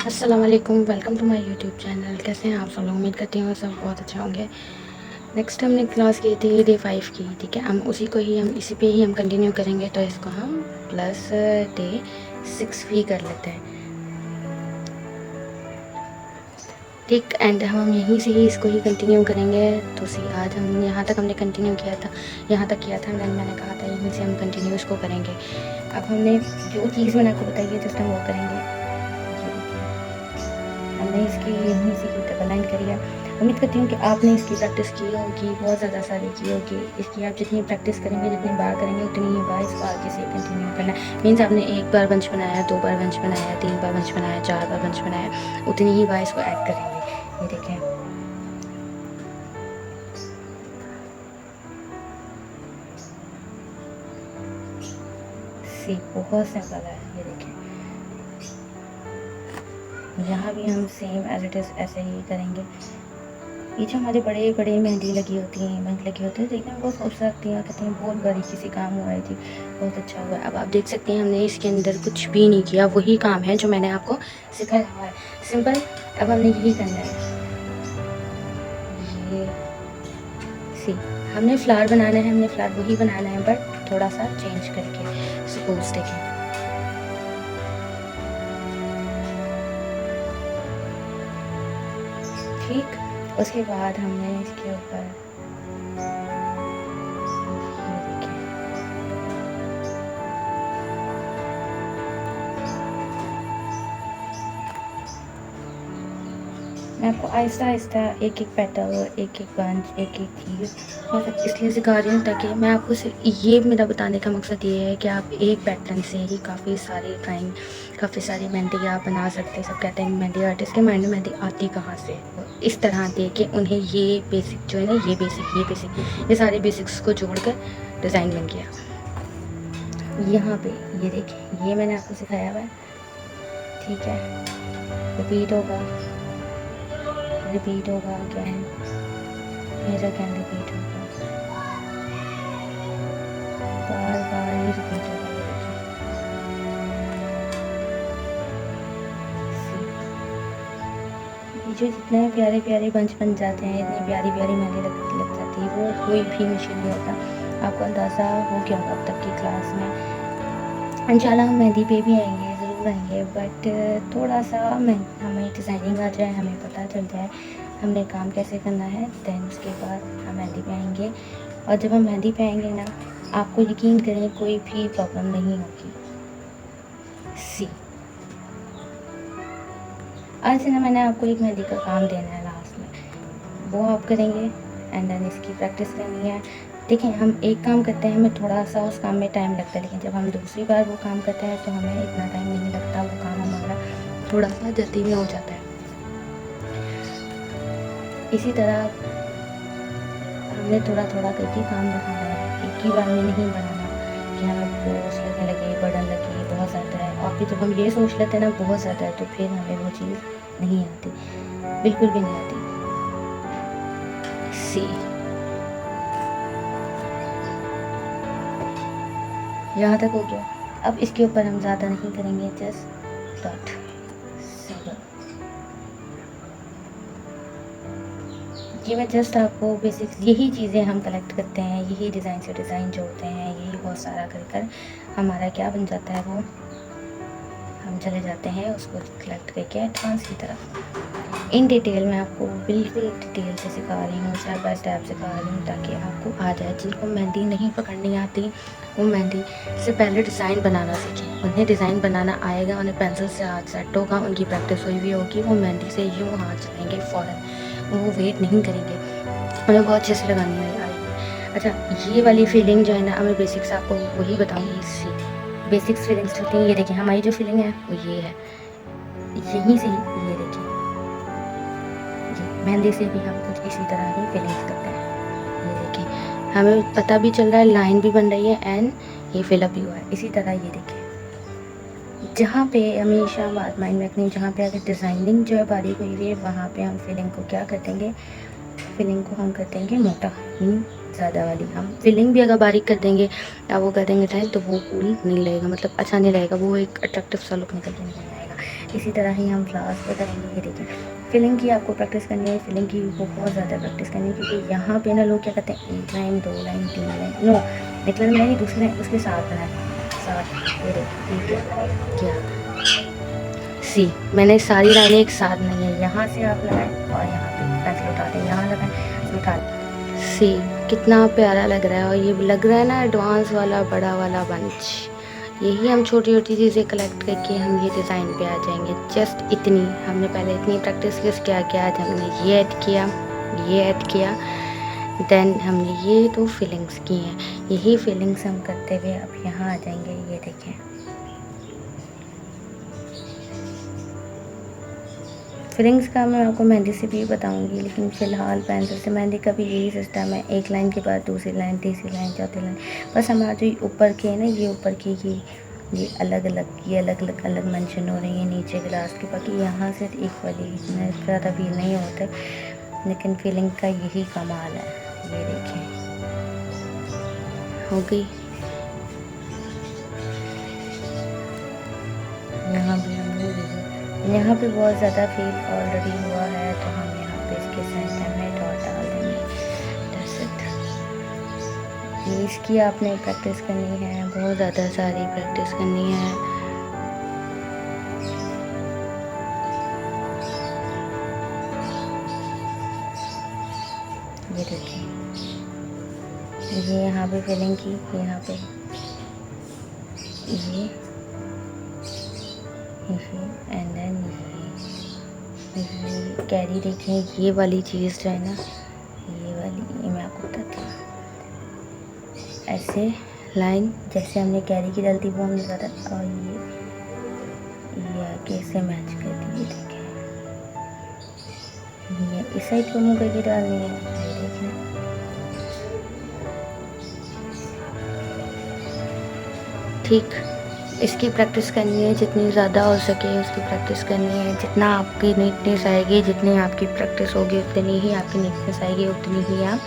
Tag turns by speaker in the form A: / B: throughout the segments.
A: अस्सलाम वालेकुम, welcome to my YouTube channel. कैसे हैं आप सब लोग? उम्मीद करती हूँ सब बहुत अच्छे होंगे। नेक्स्ट हमने क्लास की थी डे 5 की, ठीक है। हम इसी पे ही हम कंटिन्यू करेंगे, तो इसको हम प्लस डे 6 भी कर लेते हैं, ठीक। एंड हम यहीं से ही इसको ही कंटिन्यू करेंगे। तो सी आज हम यहाँ तक हमने कंटिन्यू किया था, यहाँ तक किया था। मैंने कहा था यहीं से हम कंटिन्यू इसको करेंगे। अब हमने जो चीज़ मैंने आपको बताई है जस्ट हम वो करेंगे। हमने इसकी यहीं से ही डबल लाइन करी है। उम्मीद करती हूँ कि आपने इसकी प्रैक्टिस की होगी, बहुत ज़्यादा सारी की होगी। इसकी आप जितनी प्रैक्टिस करेंगे, जितनी बार करेंगे, उतनी ही बार इसको आगे से कंटिन्यू करना है। मीन्स आपने 1 बार बंच बनाया, 2 बार बंच बनाया, 3 बार बंच बनाया, 4 बार बंच बनाया, उतनी ही बार इसको ऐड करेंगे। ये देखें, सी बहुत सिंपल है। ये देखें, यहाँ भी हम सेम एज इट इज़ ऐसे ही करेंगे। ये जो हमारे बड़े बड़े मेहंदी लगी होती हैं, मेहंदी लगी होती है, देखने में बहुत खूबसूरत लगती हैं। कहते हैं बहुत बारीकी से काम हुआ है जी, बहुत अच्छा हुआ है। अब आप देख सकते हैं हमने इसके अंदर कुछ भी नहीं किया, वही काम है जो मैंने आपको सिखाया हुआ है, सिंपल। अब हमने यही करना है। ये सी हमने फ्लावर बनाना है, हमने फ्लावर वही बनाना है, बट थोड़ा सा चेंज करके। सपोज देखें, ठीक। उसके बाद हमने इसके ऊपर मैं आपको आहिस्ता आहिस्ता एक एक पेटल, एक एक बंच, एक एक चीज़ मतलब इसलिए सिखा रही हूँ ताकि मैं आपको सिर्फ ये मेरा बताने का मकसद ये है कि आप एक पैटर्न से ही काफ़ी सारी ड्राइंग, काफ़ी सारी मेहंदी आप बना सकते हैं। सब कहते हैं मेहंदी आर्टिस्ट के माइंड में मेहंदी आती कहाँ से। इस तरह दे के उन्हें ये बेसिक जो है ना, ये बेसिक ये सारे बेसिक्स को जोड़ कर डिज़ाइन बन गया। यहाँ पे ये देखिए, ये मैंने आपको सिखाया हुआ है, ठीक है। रिपीट होगा अगैन, फिर अगैन रिपीट होगा, बार बार ही रिपीट होगा। ये जो जितने प्यारे प्यारे बंच बन जाते हैं, इतनी प्यारी प्यारी मेहंदी लग जाती है, वो कोई भी मुश्किल नहीं होता। आपको अंदाज़ा हो गया होगा अब तक की क्लास में। इंशाल्लाह हम मेहंदी पे भी आएंगे, ज़रूर आएंगे, बट थोड़ा सा हमें डिज़ाइनिंग आ जाए, हमें पता चल जाए हमने काम कैसे करना है, दैन उसके बाद हम मेहंदी पे आएंगे। और जब हम मेहंदी पे आएंगे ना, आपको यकीन करें कोई भी प्रॉब्लम नहीं होगी। सी आज से ना मैंने आपको एक मेहंदी का काम देना है लास्ट में, वो आप करेंगे एंड देन इसकी प्रैक्टिस करनी है। देखें, हम एक काम करते हैं, हमें थोड़ा सा उस काम में टाइम लगता है, लेकिन जब हम दूसरी बार वो काम करते हैं तो हमें इतना टाइम नहीं लगता, वो काम हमारा थोड़ा सा जल्दी में हो जाता है। इसी तरह हमने थोड़ा थोड़ा करके काम बढ़ाना है, एक ही बार में नहीं बढ़ाना कि हमें बोझ लगने लगे, बर्डन लगे, बहुत ज़्यादा है। और फिर जब हम ये सोच लेते हैं ना बहुत ज़्यादा है, तो फिर हमें वो चीज़ नहीं आती, बिल्कुल भी नहीं आती। सी यहाँ तक हो गया। अब इसके ऊपर हम ज़्यादा नहीं करेंगे, जस्ट डॉट, सिंपल। ये मैं जस्ट आपको बेसिक्स, यही चीज़ें हम कलेक्ट करते हैं, यही डिज़ाइन से डिज़ाइन जोड़ते हैं, यही बहुत सारा कर हमारा क्या बन जाता है, वो हम चले जाते हैं उसको कलेक्ट करके एडवांस की तरफ। इन डिटेल मैं आपको बिल्कुल डिटेल से सिखा रही हूँ, स्टेप बाय स्टेप सिखा रही हूँ, ताकि आपको आ जाए। जिनको मेहंदी नहीं पकड़नी आती, वो मेहंदी से पहले डिज़ाइन बनाना सीखें। उन्हें डिज़ाइन बनाना आएगा, उन्हें पेंसिल से हाथ सेट होगा, उनकी प्रैक्टिस हुई भी होगी, वो मेहंदी से यूँ हाथ चलाएंगे फ़ौरन, वो वेट नहीं करेंगे, उन्हें बहुत अच्छे से लगानी आएगी। अच्छा, ये वाली फीलिंग जो है ना, मैं बेसिक्स आपको वही बताऊँगी। इससे बेसिक्स फीलिंग्स होती हैं। ये देखिए, हमारी जो फीलिंग है वो ये है, यहीं से ही ये देखिए, जी मेहंदी से भी हम कुछ इसी तरह ही फीलिंग्स करते हैं। ये देखिए, हमें पता भी चल रहा है, लाइन भी बन रही है एंड ये फिलअप भी हुआ है। इसी तरह ये देखिए, जहाँ पे हमेशा बात माइंड में रखनी, जहाँ पे अगर डिज़ाइनिंग जो है बारीक हुई हुई है, वहाँ पे हम फीलिंग को क्या कर देंगे, फीलिंग को हम कर देंगे मोटा, ज़्यादा वाली। हम फीलिंग भी अगर बारीक कर देंगे या वो कर देंगे टाइट, तो वो कूल नहीं लगेगा, मतलब अच्छा नहीं लगेगा, वो एक अट्रैक्टिव सा लुक निकल के नहीं आएगा। इसी तरह ही हम फ्लावर्स पे करेंगे। ये देखिए, फिलिंग की आपको प्रैक्टिस करनी है, फिलिंग की बहुत ज़्यादा प्रैक्टिस करनी है, क्योंकि यहाँ पे ना लोग क्या करते हैं, 1 लाइन 2 लाइन 3 लाइन, नो, एक लाइन बनाएंगे, दूसरी लाइन उसके साथ बनाएंगे, साथ। ये देखिए, ये क्या सी, मैंने सारी लाइनें एक साथ नहीं है, यहाँ से आप लगाएं और यहाँ पे पेंसिल उठा दें, यहाँ लगाएं, पेंसिल उठा दें। सी कितना प्यारा लग रहा है, और ये लग रहा है ना एडवांस वाला बड़ा वाला बंच। यही हम छोटी छोटी चीज़ें कलेक्ट करके हम ये डिज़ाइन पे आ जाएंगे। जस्ट इतनी हमने पहले इतनी प्रैक्टिस की, उसके आगे आज हमने ये ऐड किया, ये ऐड किया, देन हमने ये तो फिलिंग्स की हैं। यही फिलिंग्स हम करते हुए अब यहाँ आ जाएंगे। ये देखें, फिलिंग्स का मैं आपको मेहंदी से भी बताऊंगी, लेकिन फ़िलहाल पेंसिल से मेहंदी का भी यही सिस्टम है, एक लाइन के बाद दूसरी लाइन, तीसरी लाइन, चौथी लाइन। बस हमारा जो ऊपर के है ना, ये ऊपर की ये अलग अलग मेंशन हो रही है नीचे के लास्ट के, बाकी यहाँ से इक्वली इतना ज़्यादा फील नहीं होता, लेकिन फीलिंग का यही कमाल है। ये देखें, हो गई। यहाँ भी यहाँ पे बहुत ज़्यादा फील ऑलरेडी हुआ है, तो हम यहाँ पे इसके सेंटर में डॉट डाल देंगे। That's it। ये इसकी आपने प्रैक्टिस करनी है, बहुत ज़्यादा सारी प्रैक्टिस करनी है। ये देखिए, ये यहाँ पे फिलिंग की, यहाँ पे ये एंड देन ये कैरी देखें। ये वाली चीज़ जो है ना, ये वाली, ये मैं आपको बताती हूँ। ऐसे लाइन जैसे हमने कैरी की डालती वो हमने ज़्यादा, और ये आगे से मैच कर दी। देखें, ये इस साइड को मुँह करके डालनी है। देखें, ठीक, इसकी प्रैक्टिस करनी है, जितनी ज़्यादा हो सके उसकी प्रैक्टिस करनी है। जितना आपकी नीटनेस आएगी, जितनी आपकी प्रैक्टिस होगी, उतनी ही आपकी नीटनेस आएगी, उतनी ही आप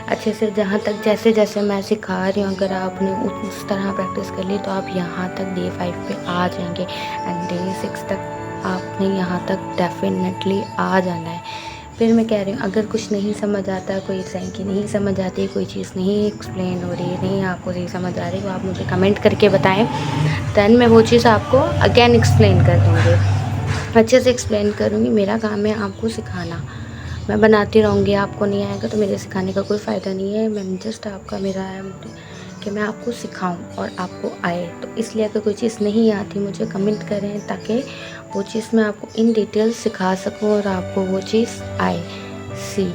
A: अच्छे से, जहाँ तक जैसे जैसे मैं सिखा रही हूँ, अगर आपने उस तरह प्रैक्टिस कर ली तो आप यहाँ तक डे 5 पे आ जाएंगे, एंड डे 6 तक आपने यहाँ तक डेफिनेटली आ जाना है। फिर मैं कह रही हूँ, अगर कुछ नहीं समझ आता, कोई डिज़ाइन की नहीं समझ आती, कोई चीज़ नहीं एक्सप्लेन हो रही, नहीं आपको सही समझ आ रही, तो आप मुझे कमेंट करके बताएं, दैन मैं वो चीज़ आपको अगेन एक्सप्लेन कर दूँगी, अच्छे से एक्सप्लेन करूँगी। मेरा काम है आपको सिखाना, मैं बनाती रहूँगी, आपको नहीं आएगा तो मेरे सिखाने का कोई फ़ायदा नहीं है। मैं जस्ट आपका, मेरा है कि मैं आपको सिखाऊं और आपको आए, तो इसलिए अगर कोई चीज़ नहीं आती मुझे कमेंट करें, ताकि वो चीज़ मैं आपको इन डिटेल सिखा सकूं और आपको वो चीज़ आए। सी,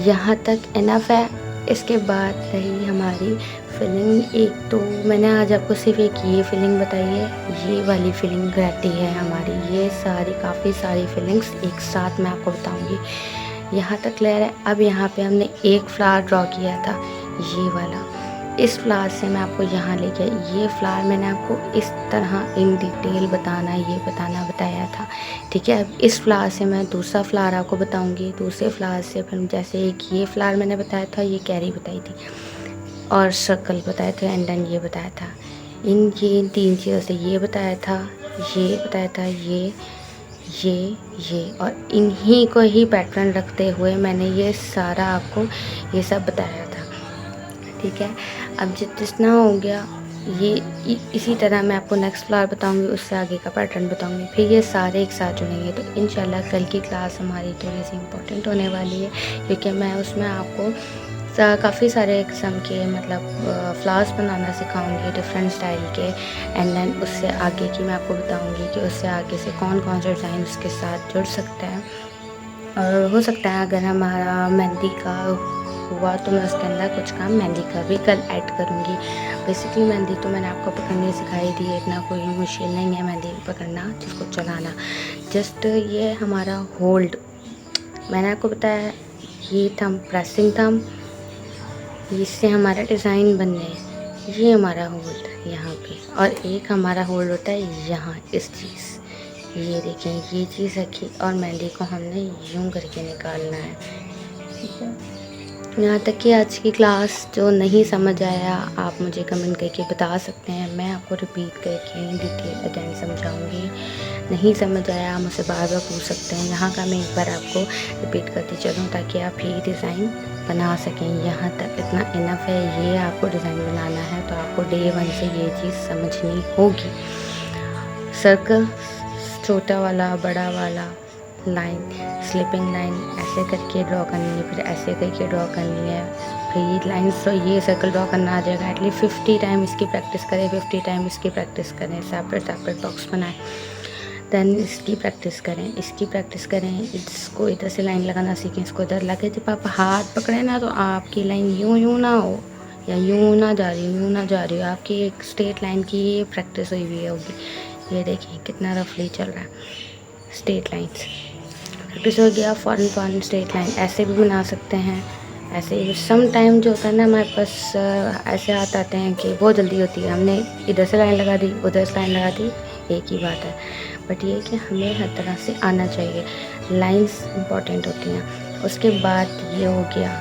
A: यहाँ तक इनफ है। इसके बाद रही हमारी फिलिंग। एक तो मैंने आज आपको सिर्फ एक ये फिलिंग बताई है, ये वाली फिलिंग रहती है हमारी, ये सारी काफ़ी सारी फिलिंग्स एक साथ मैं आपको बताऊंगी। यहाँ तक क्लियर है। अब यहाँ पे हमने एक फ्लावर ड्रॉ किया था, ये वाला, इस फ्लावर से मैं आपको यहाँ ले गया। ये फ्लावर मैंने आपको इस तरह इन डिटेल बताना, ये बताया था, ठीक है। अब इस फ्लावर से मैं दूसरा फ्लावर आपको बताऊंगी, दूसरे फ्लावर से फिर जैसे एक ये फ्लावर मैंने बताया था, ये कैरी बताई थी, और सर्कल बताए थे, एंड देन ये बताया था। इन 3 चीज़ों से ये बताया था, ये बताया था, ये और इन्हीं को ही पैटर्न रखते हुए मैंने ये सारा आपको ये सब बताया था, ठीक है। अब जितना हो गया, ये इसी तरह मैं आपको नेक्स्ट फ्लावर बताऊंगी, उससे आगे का पैटर्न बताऊंगी, फिर ये सारे एक साथ जुड़ेंगे। तो इंशाल्लाह कल की क्लास हमारी थोड़ी सी इम्पोर्टेंट होने वाली है, क्योंकि मैं उसमें आपको काफ़ी सारे किस्म के मतलब फ्लावर्स बनाना सिखाऊंगी, डिफरेंट स्टाइल के, एंड देन उससे आगे की मैं आपको बताऊंगी कि उससे आगे से कौन कौन से डिज़ाइन उसके साथ जुड़ सकते हैं। और हो सकता है अगर हमारा मेहंदी का हुआ तो मैं उसके अंदर कुछ काम मेहंदी का भी कल ऐड करूँगी। बेसिकली मेहंदी तो मैंने आपको पकड़नी सिखाई थी, इतना कोई मुश्किल नहीं है मेहंदी पकड़ना, जिसको चलाना। जस्ट ये हमारा होल्ड, मैंने आपको बताया ये थम, प्रेसिंग थम, इससे हमारा डिज़ाइन बनने, ये हमारा होल्ड यहाँ पे, और एक हमारा होल्ड होता है यहाँ इस चीज़, ये देखें ये चीज़ रखी, और मेहंदी को हमने यूं करके निकालना है, ठीक है। यहाँ तक कि आज की क्लास जो नहीं समझ आया आप मुझे कमेंट करके बता सकते हैं, मैं आपको रिपीट करके डिटेल अगेन समझाऊंगी। नहीं समझ आया आप मुझसे बार बार पूछ सकते हैं। यहाँ का मैं एक बार आपको रिपीट करती चलूँ ताकि आप ये डिज़ाइन बना सकें। यहाँ तक इतना इनफ है। ये आपको डिज़ाइन बनाना है तो आपको डे 1 से ये चीज़ समझनी होगी। सर्कल छोटा वाला, बड़ा वाला, लाइन, स्लिपिंग लाइन ऐसे करके ड्रॉ करनी है, फिर ऐसे करके ड्रॉ करनी है, फिर ये लाइन्स तो ये सर्कल ड्रॉ करना आ जाएगा। एटलीस्ट 50 टाइम इसकी प्रैक्टिस करें, 50 टाइम इसकी प्रैक्टिस करें, सेपरेट बॉक्स बनाएं, देन इसकी प्रैक्टिस करें, इसकी प्रैक्टिस करें, इसको इधर से लाइन लगाना सीखें, इसको इधर लगे। जब आप हाथ पकड़े ना तो आपकी लाइन यूँ ना हो या यूँ ना जा रही हो, आपकी एक स्ट्रेट लाइन की ये प्रैक्टिस हुई हुई होगी। ये देखिए कितना रफली चल रहा है। स्ट्रेट लाइन्स प्रैक्टिस हो गया। फॉरन स्ट्रेट लाइन ऐसे भी बना सकते हैं। ऐसे ही सम टाइम जो होता है ना हमारे पास ऐसे हाथ आते हैं कि बहुत जल्दी होती है, हमने इधर से लाइन लगा दी, उधर से लाइन लगा दी, एक ही बात है। बट ये कि हमें हर तरह से आना चाहिए। लाइंस इंपॉर्टेंट होती हैं। उसके बाद ये हो गया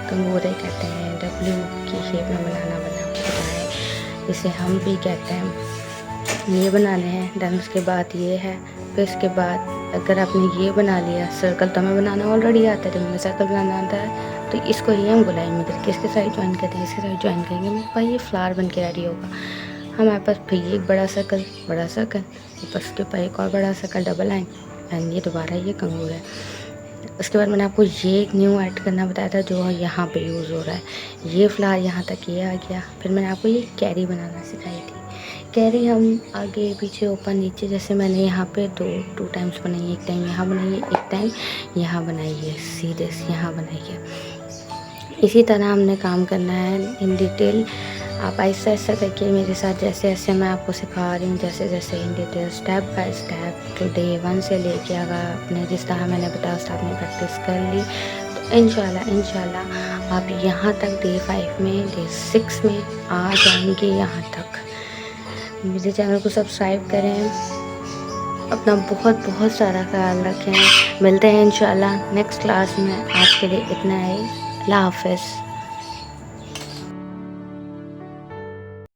A: कंगूरे कहते हैं, डब्ल्यू की शेप में बनाना है, इसे हम भी कहते हैं। ये बनाने हैं। देन उसके बाद ये है। फिर इसके बाद अगर आपने ये बना लिया, सर्कल तो हमें बनाना ऑलरेडी आता है, जब हमें सर्कल बनाना आता है तो इसको ही हम गुलाई में करके इसके साइड ज्वाइन करते हैं, इसके साइड ज्वाइन करेंगे, मेरे पास ये फ्लावर बन के रेडी होगा। हमारे पास फिर एक बड़ा सर्कल, ऊपर उसके ऊपर एक और बड़ा सर्कल, डबल लाइन, एंड ये दोबारा ये कंगूर है। उसके बाद मैंने आपको ये एक न्यू ऐड करना बताया था जो यहाँ पे यूज़ हो रहा है। ये फ्लावर यहाँ तक ये आ गया। फिर मैंने आपको ये कैरी बनाना सिखाई थी। कैरी हम आगे पीछे ऊपर नीचे, जैसे मैंने यहाँ पे टू टाइम्स बनाई है। एक टाइम यहाँ बनाई है, एक टाइम यहाँ बनाई है, सीधे से यहाँ बनाई है। इसी तरह हमने काम करना है इन डिटेल। आप ऐसा ऐसा करके मेरे साथ जैसे जैसे मैं आपको सिखा रही हूँ, जैसे जैसे in detail step by step तो डे 1 से लेके अगर आपने जिस तरह मैंने बताया उस तरह आपने प्रैक्टिस कर ली तो इंशाल्लाह आप यहाँ तक डे 5 में, डे 6 में आ जाएंगे। यहाँ तक मेरे चैनल को सब्सक्राइब करें। अपना बहुत बहुत सारा ख्याल रखें। मिलते हैं इंशाल्लाह नेक्स्ट क्लास में। आज के लिए इतना ही। अल्लाह हाफ़िज़।